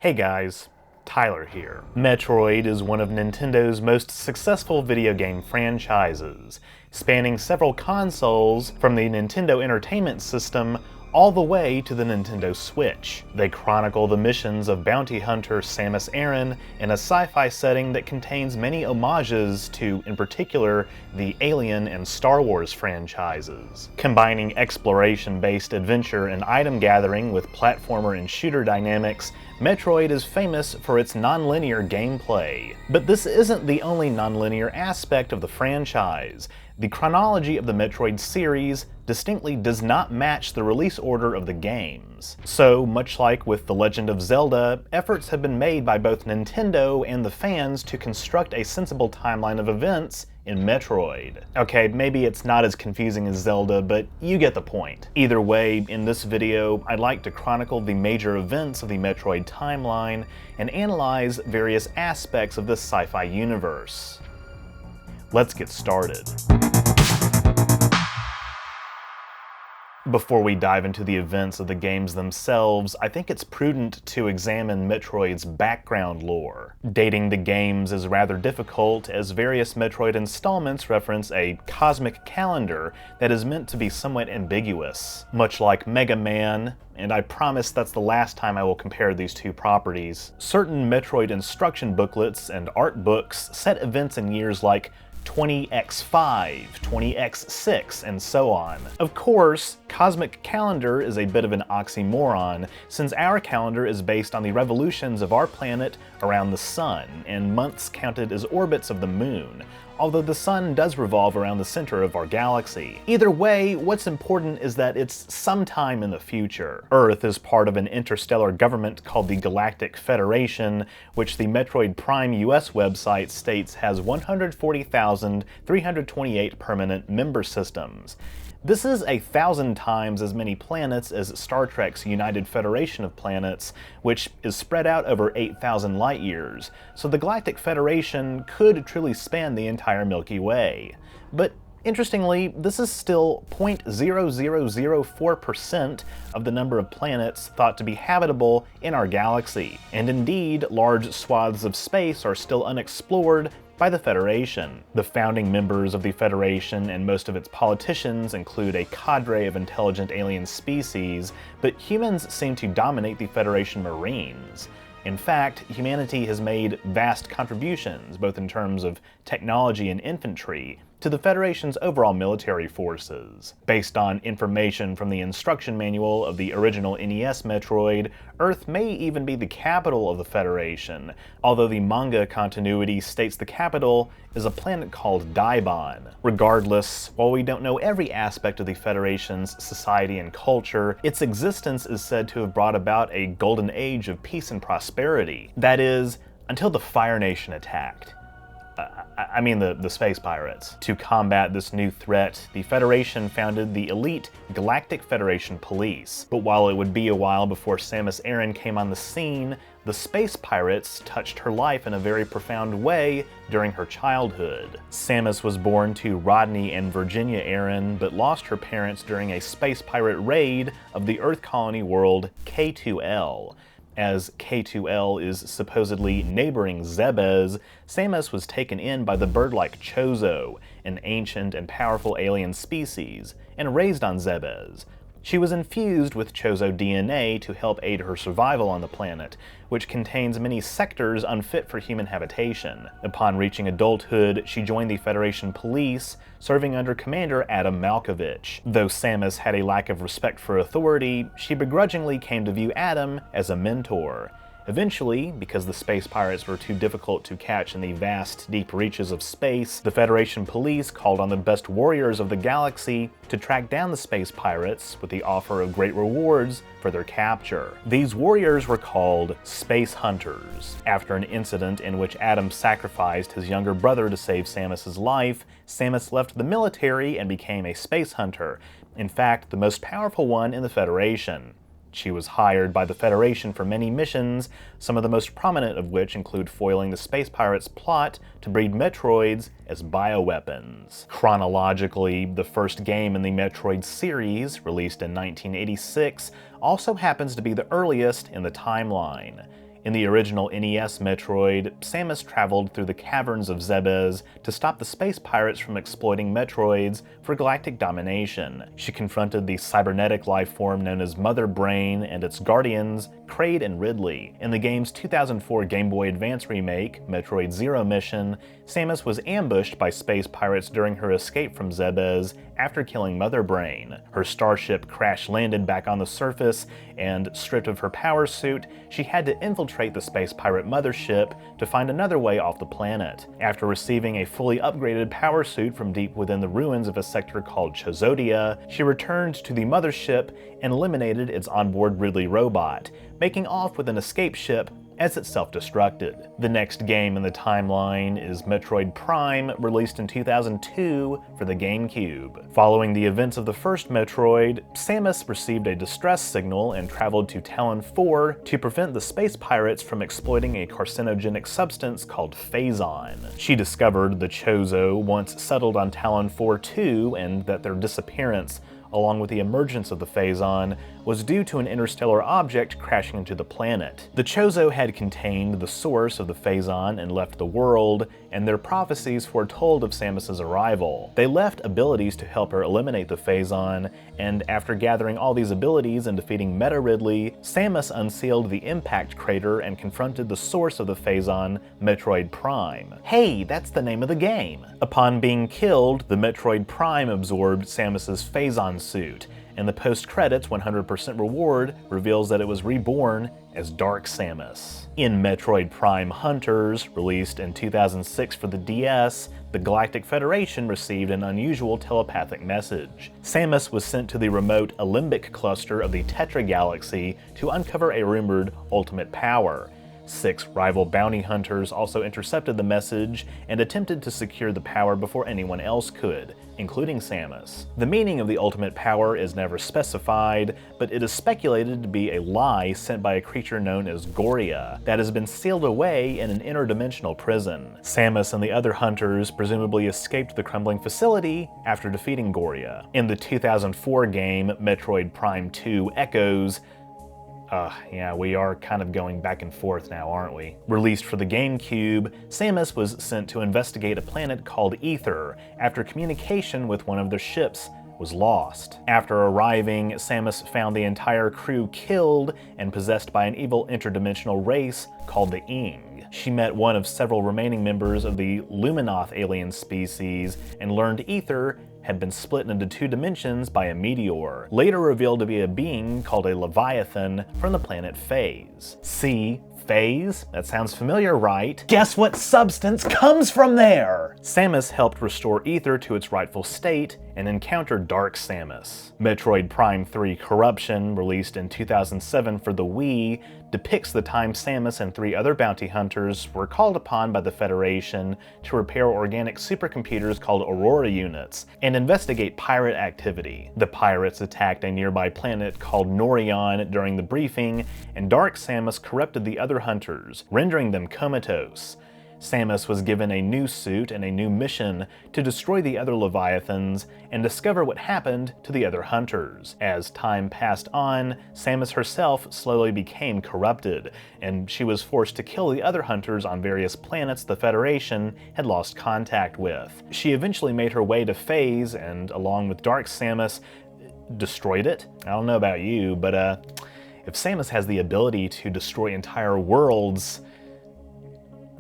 Hey guys, Tyler here. Metroid is one of Nintendo's most successful video game franchises, spanning several consoles from the Nintendo Entertainment System all the way to the Nintendo Switch. They chronicle the missions of bounty hunter Samus Aran in a sci-fi setting that contains many homages to, in particular, the Alien and Star Wars franchises. Combining exploration-based adventure and item gathering with platformer and shooter dynamics, Metroid is famous for its non-linear gameplay. But this isn't the only non-linear aspect of the franchise. The chronology of the Metroid series distinctly does not match the release order of the games. So, much like with The Legend of Zelda, efforts have been made by both Nintendo and the fans to construct a sensible timeline of events in Metroid. Okay, maybe it's not as confusing as Zelda, but you get the point. Either way, in this video, I'd like to chronicle the major events of the Metroid timeline and analyze various aspects of this sci-fi universe. Let's get started. Before we dive into the events of the games themselves, I think it's prudent to examine Metroid's background lore. Dating the games is rather difficult, as various Metroid installments reference a cosmic calendar that is meant to be somewhat ambiguous. Much like Mega Man, and I promise that's the last time I will compare these two properties, certain Metroid instruction booklets and art books set events in years like 20x5, 20x6, and so on. Of course, cosmic calendar is a bit of an oxymoron, since our calendar is based on the revolutions of our planet around the sun, and months counted as orbits of the moon, although the sun does revolve around the center of our galaxy. Either way, what's important is that it's sometime in the future. Earth is part of an interstellar government called the Galactic Federation, which the Metroid Prime US website states has 140,328 permanent member systems. This is 1,000 times as many planets as Star Trek's United Federation of Planets, which is spread out over 8,000 light years, so the Galactic Federation could truly span the entire Milky Way. But interestingly, this is still 0.0004% of the number of planets thought to be habitable in our galaxy, and indeed, large swaths of space are still unexplored by the Federation. The founding members of the Federation and most of its politicians include a cadre of intelligent alien species, but humans seem to dominate the Federation Marines. In fact, humanity has made vast contributions, both in terms of technology and infantry, to the Federation's overall military forces. Based on information from the instruction manual of the original NES Metroid, Earth may even be the capital of the Federation, although the manga continuity states the capital is a planet called Daibon. Regardless, while we don't know every aspect of the Federation's society and culture, its existence is said to have brought about a golden age of peace and prosperity. That is, until the Fire Nation attacked. I mean the space pirates. To combat this new threat, the Federation founded the elite Galactic Federation Police. But while it would be a while before Samus Aran came on the scene, the space pirates touched her life in a very profound way during her childhood. Samus was born to Rodney and Virginia Aran, but lost her parents during a space pirate raid of the Earth colony world K2L. As K2L is supposedly neighboring Zebes, Samus was taken in by the bird-like Chozo, an ancient and powerful alien species, and raised on Zebes. She was infused with Chozo DNA to help aid her survival on the planet, which contains many sectors unfit for human habitation. Upon reaching adulthood, she joined the Federation Police, serving under Commander Adam Malkovich. Though Samus had a lack of respect for authority, she begrudgingly came to view Adam as a mentor. Eventually, because the space pirates were too difficult to catch in the vast, deep reaches of space, the Federation Police called on the best warriors of the galaxy to track down the space pirates with the offer of great rewards for their capture. These warriors were called Space Hunters. After an incident in which Adam sacrificed his younger brother to save Samus's life, Samus left the military and became a space hunter, in fact, the most powerful one in the Federation. She was hired by the Federation for many missions, some of the most prominent of which include foiling the space pirates' plot to breed Metroids as bioweapons. Chronologically, the first game in the Metroid series, released in 1986, also happens to be the earliest in the timeline. In the original NES Metroid, Samus traveled through the caverns of Zebes to stop the space pirates from exploiting Metroids for galactic domination. She confronted the cybernetic life form known as Mother Brain and its guardians, Kraid and Ridley. In the game's 2004 Game Boy Advance remake, Metroid Zero Mission, Samus was ambushed by space pirates during her escape from Zebes after killing Mother Brain. Her starship crash-landed back on the surface, and stripped of her power suit, she had to infiltrate the space pirate mothership to find another way off the planet. After receiving a fully upgraded power suit from deep within the ruins of a sector called Chozodia, she returned to the mothership and eliminated its onboard Ridley robot, making off with an escape ship as it self-destructed. The next game in the timeline is Metroid Prime, released in 2002 for the GameCube. Following the events of the first Metroid, Samus received a distress signal and traveled to Talon 4 to prevent the space pirates from exploiting a carcinogenic substance called Phazon. She discovered the Chozo once settled on Talon 4 too, and that their disappearance, along with the emergence of the Phazon, was due to an interstellar object crashing into the planet. The Chozo had contained the source of the Phazon and left the world, and their prophecies foretold of Samus's arrival. They left abilities to help her eliminate the Phazon, and after gathering all these abilities and defeating Meta Ridley, Samus unsealed the impact crater and confronted the source of the Phazon, Metroid Prime. Hey, that's the name of the game! Upon being killed, the Metroid Prime absorbed Samus's Phazon suit, and the post-credits 100% reward reveals that it was reborn as Dark Samus. In Metroid Prime Hunters, released in 2006 for the DS, the Galactic Federation received an unusual telepathic message. Samus was sent to the remote Alembic cluster of the Tetra Galaxy to uncover a rumored ultimate power. 6 rival bounty hunters also intercepted the message and attempted to secure the power before anyone else could, including Samus. The meaning of the ultimate power is never specified, but it is speculated to be a lie sent by a creature known as Goria that has been sealed away in an interdimensional prison. Samus and the other hunters presumably escaped the crumbling facility after defeating Goria. In the 2004 game Metroid Prime 2 Echoes, yeah, we are kind of going back and forth now, aren't we? Released for the GameCube, Samus was sent to investigate a planet called Ether after communication with one of their ships was lost. After arriving, Samus found the entire crew killed and possessed by an evil interdimensional race called the Ing. She met one of several remaining members of the Luminoth alien species and learned Ether had been split into 2 dimensions by a meteor, later revealed to be a being called a Leviathan from the planet Phase. See? Phase? That sounds familiar, right? Guess what substance comes from there? Samus helped restore Ether to its rightful state and encountered Dark Samus. Metroid Prime 3 Corruption, released in 2007 for the Wii, depicts the time Samus and 3 other bounty hunters were called upon by the Federation to repair organic supercomputers called Aurora units and investigate pirate activity. The pirates attacked a nearby planet called Norion during the briefing, and Dark Samus corrupted the other hunters, rendering them comatose. Samus was given a new suit and a new mission to destroy the other Leviathans and discover what happened to the other hunters. As time passed on, Samus herself slowly became corrupted, and she was forced to kill the other hunters on various planets the Federation had lost contact with. She eventually made her way to Phase and, along with Dark Samus, destroyed it. I don't know about you, but if Samus has the ability to destroy entire worlds,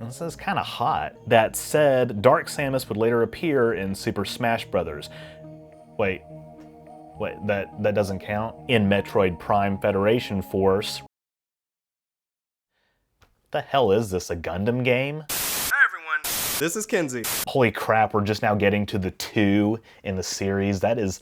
this is kind of hot. That said, Dark Samus would later appear in Super Smash Bros. Wait, that doesn't count? In Metroid Prime Federation Force. What the hell is this, a Gundam game? This is Kenji. Holy crap, we're just now getting to the 2 in the series. That is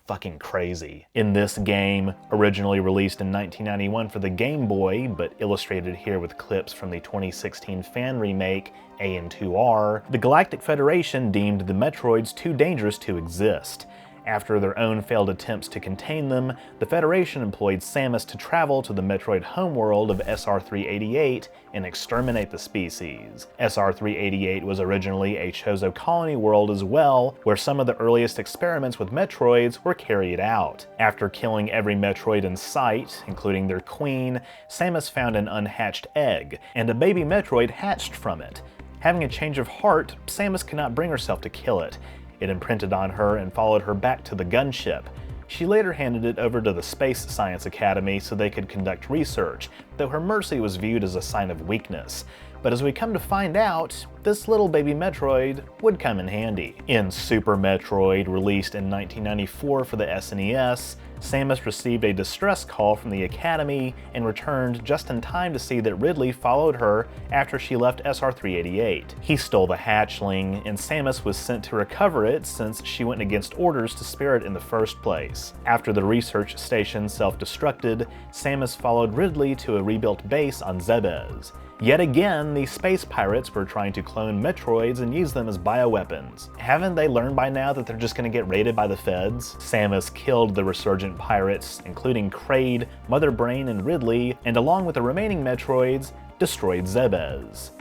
fucking crazy. In this game, originally released in 1991 for the Game Boy, but illustrated here with clips from the 2016 fan remake, AN2R, the Galactic Federation deemed the Metroids too dangerous to exist. After their own failed attempts to contain them, the Federation employed Samus to travel to the Metroid homeworld of SR-388 and exterminate the species. SR-388 was originally a Chozo colony world as well, where some of the earliest experiments with Metroids were carried out. After killing every Metroid in sight, including their queen, Samus found an unhatched egg, and a baby Metroid hatched from it. Having a change of heart, Samus could not bring herself to kill it. It imprinted on her and followed her back to the gunship. She later handed it over to the Space Science Academy so they could conduct research, though her mercy was viewed as a sign of weakness. But as we come to find out, this little baby Metroid would come in handy. In Super Metroid, released in 1994 for the SNES, Samus received a distress call from the Academy and returned just in time to see that Ridley followed her after she left SR-388. He stole the hatchling, and Samus was sent to recover it since she went against orders to spare it in the first place. After the research station self-destructed, Samus followed Ridley to a rebuilt base on Zebes. Yet again, the space pirates were trying to clone Metroids and use them as bioweapons. Haven't they learned by now that they're just gonna get raided by the feds? Samus killed the resurgent pirates, including Kraid, Mother Brain, and Ridley, and along with the remaining Metroids, destroyed Zebes.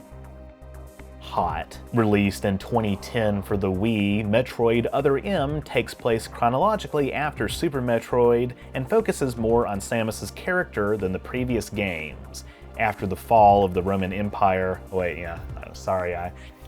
Hot. Released in 2010 for the Wii, Metroid Other M takes place chronologically after Super Metroid and focuses more on Samus's character than the previous games. After the fall of the Roman Empire,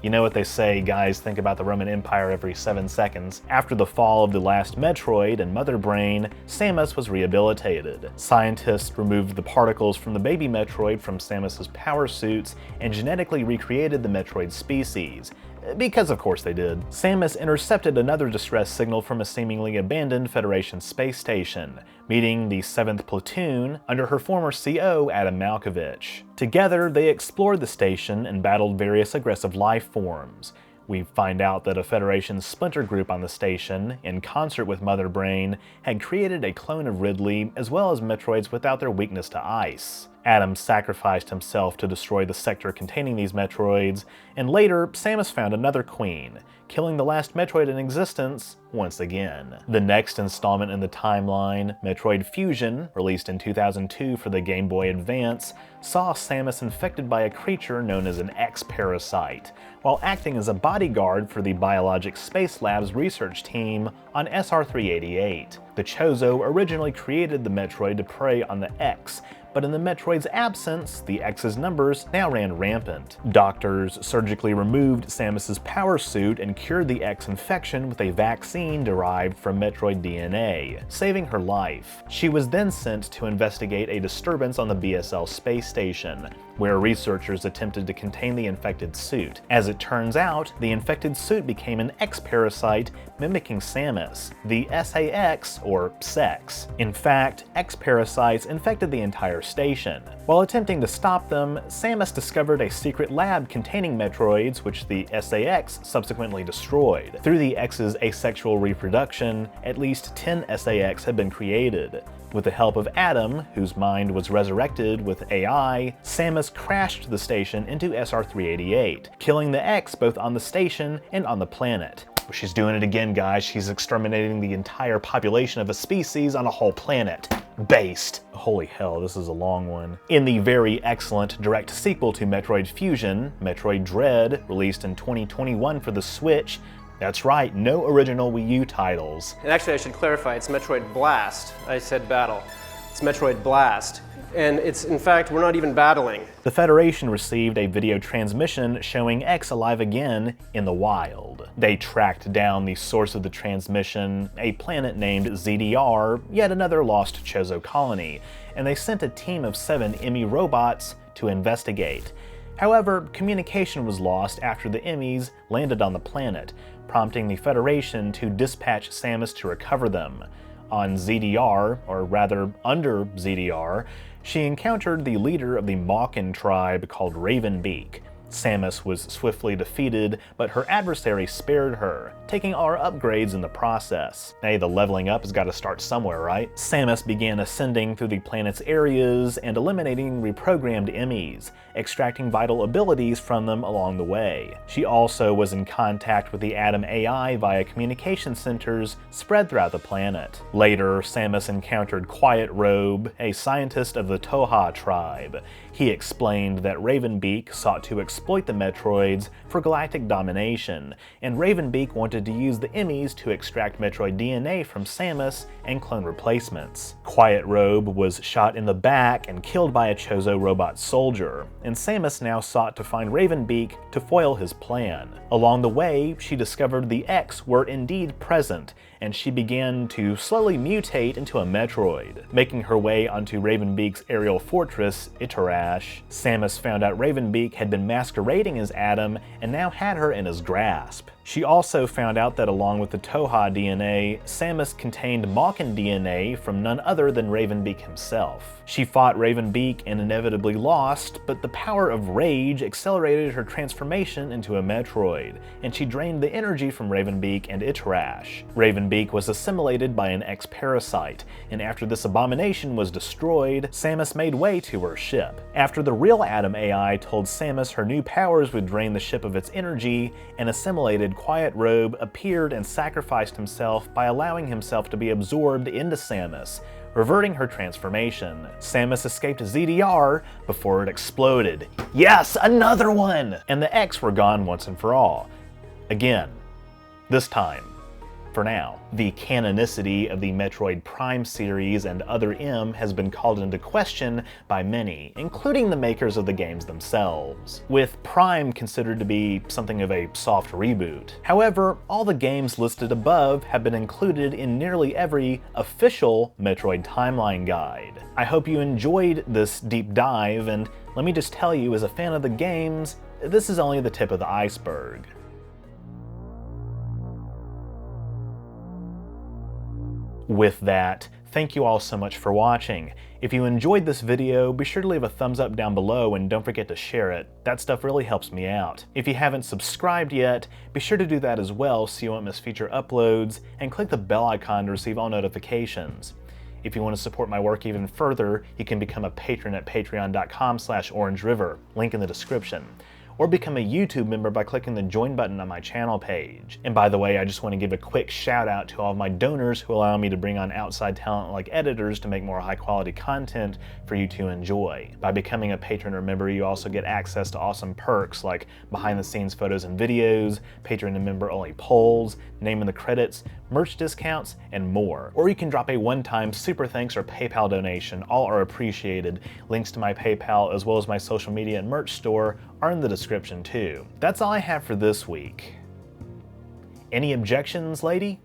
you know what they say, guys think about the Roman Empire every 7 seconds. After the fall of the last Metroid and Mother Brain, Samus was rehabilitated. Scientists removed the particles from the baby Metroid from Samus's power suits and genetically recreated the Metroid species. Because of course they did. Samus intercepted another distress signal from a seemingly abandoned Federation space station, meeting the 7th Platoon under her former CO, Adam Malkovich. Together, they explored the station and battled various aggressive life forms. We find out that a Federation splinter group on the station, in concert with Mother Brain, had created a clone of Ridley as well as Metroids without their weakness to ice. Adam sacrificed himself to destroy the sector containing these Metroids, and later Samus found another queen, killing the last Metroid in existence once again. The next installment in the timeline, Metroid Fusion, released in 2002 for the Game Boy Advance, saw Samus infected by a creature known as an X-parasite, while acting as a bodyguard for the Biologic Space Lab's research team on SR-388. The Chozo originally created the Metroid to prey on the X, but in the Metroid's absence, the X's numbers now ran rampant. Doctors surgically removed Samus's power suit and cured the X infection with a vaccine derived from Metroid DNA, saving her life. She was then sent to investigate a disturbance on the BSL space station, where researchers attempted to contain the infected suit. As it turns out, the infected suit became an X-parasite mimicking Samus, the SAX, or Sex. In fact, X-parasites infected the entire station. While attempting to stop them, Samus discovered a secret lab containing Metroids, which the SAX subsequently destroyed. Through the X's asexual reproduction, at least 10 SAX had been created. With the help of Adam, whose mind was resurrected with AI, Samus crashed the station into SR-388, killing the X both on the station and on the planet. She's doing it again, guys. She's exterminating the entire population of a species on a whole planet. Based. Holy hell, this is a long one. In the very excellent direct sequel to Metroid Fusion, Metroid Dread, released in 2021 for the Switch, that's right, no original Wii U titles. And actually, I should clarify, it's Metroid Blast. I said battle. It's Metroid Blast. And it's, in fact, we're not even battling. The Federation received a video transmission showing X alive again in the wild. They tracked down the source of the transmission, a planet named ZDR, yet another lost Chozo colony, and they sent a team of 7 Emmy robots to investigate. However, communication was lost after the Emmys landed on the planet, prompting the Federation to dispatch Samus to recover them. On ZDR, or rather under ZDR, she encountered the leader of the Mawkin tribe called Ravenbeak. Samus was swiftly defeated, but her adversary spared her, taking all her upgrades in the process. Hey, the leveling up has got to start somewhere, right? Samus began ascending through the planet's areas and eliminating reprogrammed enemies, extracting vital abilities from them along the way. She also was in contact with the Adam AI via communication centers spread throughout the planet. Later, Samus encountered Quiet Robe, a scientist of the Toha tribe. He explained that Ravenbeak sought to exploit the Metroids for galactic domination, and Ravenbeak wanted to use the Emmys to extract Metroid DNA from Samus and clone replacements. Quiet Robe was shot in the back and killed by a Chozo robot soldier, and Samus now sought to find Ravenbeak to foil his plan. Along the way, she discovered the X were indeed present, and she began to slowly mutate into a Metroid. Making her way onto Ravenbeak's aerial fortress, Itarash, Samus found out Ravenbeak had been masquerading as Adam and now had her in his grasp. She also found out that along with the Toha DNA, Samus contained Malkin DNA from none other than Ravenbeak himself. She fought Ravenbeak and inevitably lost, but the power of rage accelerated her transformation into a Metroid, and she drained the energy from Ravenbeak and Itarash. Ravenbeak was assimilated by an X-parasite, and after this abomination was destroyed, Samus made way to her ship. After the real Adam AI told Samus her new powers would drain the ship of its energy, an assimilated Quiet Robe appeared and sacrificed himself by allowing himself to be absorbed into Samus, reverting her transformation. Samus escaped ZDR before it exploded. Yes, another one! And the X were gone once and for all. Again. This time. For now. The canonicity of the Metroid Prime series and other M has been called into question by many, including the makers of the games themselves, with Prime considered to be something of a soft reboot. However, all the games listed above have been included in nearly every official Metroid timeline guide. I hope you enjoyed this deep dive, and let me just tell you, as a fan of the games, this is only the tip of the iceberg. With that, thank you all so much for watching. If you enjoyed this video, be sure to leave a thumbs up down below and don't forget to share it. That stuff really helps me out. If you haven't subscribed yet, be sure to do that as well so you won't miss future uploads, and click the bell icon to receive all notifications. If you want to support my work even further, you can become a patron at patreon.com/OrangeRiver, link in the description. Or become a YouTube member by clicking the join button on my channel page. And by the way, I just want to give a quick shout out to all of my donors who allow me to bring on outside talent like editors to make more high quality content for you to enjoy. By becoming a patron or member, you also get access to awesome perks like behind the scenes photos and videos, patron and member only polls, name in the credits, merch discounts, and more. Or you can drop a one-time super thanks or PayPal donation. All are appreciated. Links to my PayPal as well as my social media and merch store are in the description too. That's all I have for this week. Any objections, lady?